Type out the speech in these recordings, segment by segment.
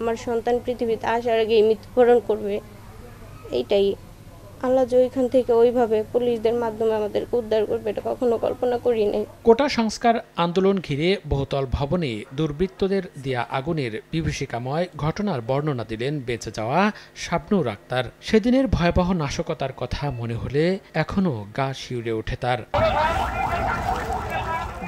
আমার সন্তান পৃথিবীতে আসার আগেই মৃত্যুবরণ করবে, এইটাই। আল্লাহ যে ওইখান থেকে ওইভাবে পুলিশদের মাধ্যমে আমাদেরকে উদ্ধার করবে এটা কখনো কল্পনা করি নাই। কোটা সংস্কার আন্দোলন ঘিরে বহুতল ভবনে দুর্বৃত্তদের দেয়া আগুনের বিভীষিকাময় ঘটনার বর্ণনা দিলেন বেঁচে যাওয়া শাবনূর আক্তার। সেদিনের ভয়াবহ নাশকতার কথা মনে হলে এখনও গা শিউরে ওঠে তার।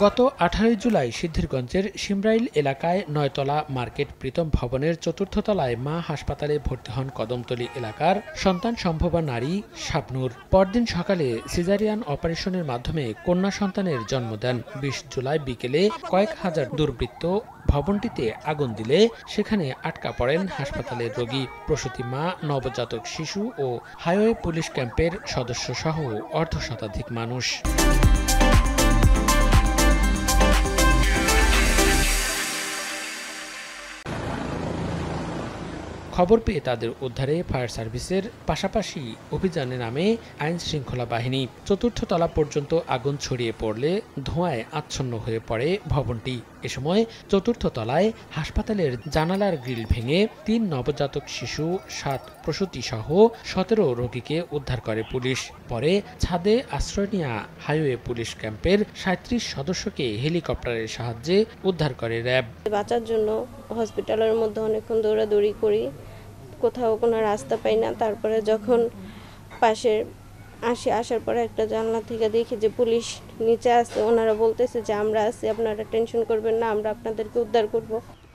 গত 18 জুলাই সিদ্ধিরগঞ্জের শিমরাইল এলাকায় 9তলা মার্কেট প্রীতম ভবনের 4র্থ তলায় মা হাসপাতালে ভর্তি হন কদমতলী এলাকার সন্তান সম্ভবা নারী শাবনূর। পরদিন সকালে সিজারিয়ান অপারেশনের মাধ্যমে কন্যা সন্তানের জন্ম দেন। 20 জুলাই বিকেলে কয়েক হাজার দুর্বৃত্ত ভবনটিতে আগুন দিলে সেখানে আটকা পড়েন হাসপাতালের রোগী, প্রসূতি মা, নবজাতক শিশু ও হাইওয়ে পুলিশ ক্যাম্পের সদস্য সহ অর্ধশতাধিক মানুষ। খবর পেয়ে তাদের উদ্ধারে ফায়ার সার্ভিসের পাশাপাশি অভিযানে নামে আইন শৃঙ্খলা বাহিনী। 4র্থ তলা পর্যন্ত আগুন ছড়িয়ে পড়লে ধোঁয়ায় আচ্ছন্ন হয়ে পড়ে ভবনটি। এ সময় 4র্থ তলায় হাসপাতালের জানালার গ্রিল ভেঙে 3 নবজাতক শিশু, 7 প্রসূতি সহ 17 রোগীকে উদ্ধার করে পুলিশ। পরে ছাদে আশ্রয় নেওয়া হাইওয়ে পুলিশ ক্যাম্পের 37 সদস্যকে হেলিকপ্টারের সাহায্যে উদ্ধার করে র্যাব। বাঁচার জন্য হসপিটালের মধ্যে অনেকক্ষণ দৌড়াদৌড়ি করি, কোথাও কোনো রাস্তা পাই না। তারপরে যখন পাশে আসার পরে একটা জানলা থেকে দেখি যে পুলিশ নিচে আছে, ওনারা বলতেছে যে আমরা আছি, আপনারা টেনশন করবেন না, আমরা আপনাদেরকে উদ্ধার করব।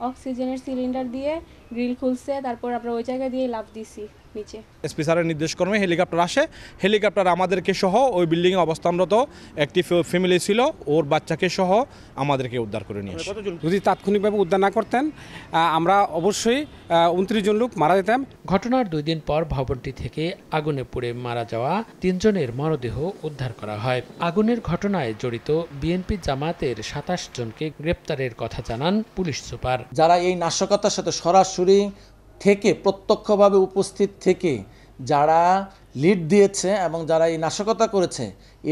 অক্সিজেনের সিলিন্ডার দিয়ে গ্রিল খুলছে, তারপর আমরা ওই জায়গা দিয়ে লাফ দিছি নিচে। এসপি স্যারের নির্দেশক্রমে হেলিকপ্টার আসে, হেলিকপ্টার আমাদেরকে সহ ওই বিল্ডিংয়ে অবস্থানরত একটি ফ্যামিলি ছিল, ওর বাচ্চাকে সহ আমাদেরকে উদ্ধার করে নিয়ে আসে। যদি তাৎক্ষণিকভাবে উদ্ধার না করতেন আমরা অবশ্যই 29 জন লোক মারা যেতাম। ঘটনার 2 দিন পর ভবনটি থেকে আগুনে পুড়ে মারা যাওয়া 3 জনের মরদেহ উদ্ধার করা হয়। আগুনের ঘটনায় জড়িত বিএনপি জামাতের 27 জনকে গ্রেপ্তারের কথা জানান পুলিশ সুপার। যারা এই নাশকতার সাথে সরাসরি থেকে প্রত্যক্ষভাবে উপস্থিত থেকে যারা লিড দিয়েছে এবং যারা এই নাশকতা করেছে,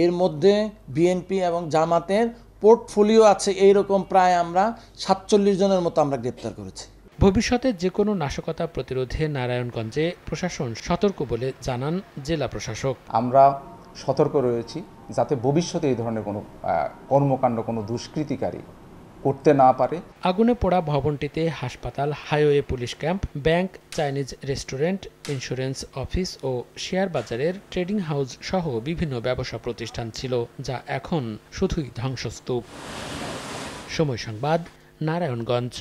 এর মধ্যে বিএনপি এবং জামাতের পোর্টফোলিও আছে। এইরকম প্রায় আমরা 47 জনের মতো আমরা গ্রেপ্তার করেছি। ভবিষ্যতে যে কোনো নাশকতা প্রতিরোধে নারায়ণগঞ্জে প্রশাসন সতর্ক বলে জানান জেলা প্রশাসক। আমরা সতর্ক রয়েছি যাতে ভবিষ্যতে এই ধরনের কোনো কর্মকাণ্ড, কোনো দুষ্কৃতিকারী করতে না পারে। আগুনে পোড়া ভবনটিতে হাসপাতাল, highway police camp, bank, Chinese restaurant, insurance office ও শেয়ার বাজারের ট্রেডিং হাউস সহ বিভিন্ন ব্যবসা প্রতিষ্ঠান ছিল, যা এখন শুধুই ধ্বংসস্তূপ। সময় সংবাদ, নারায়ণগঞ্জ।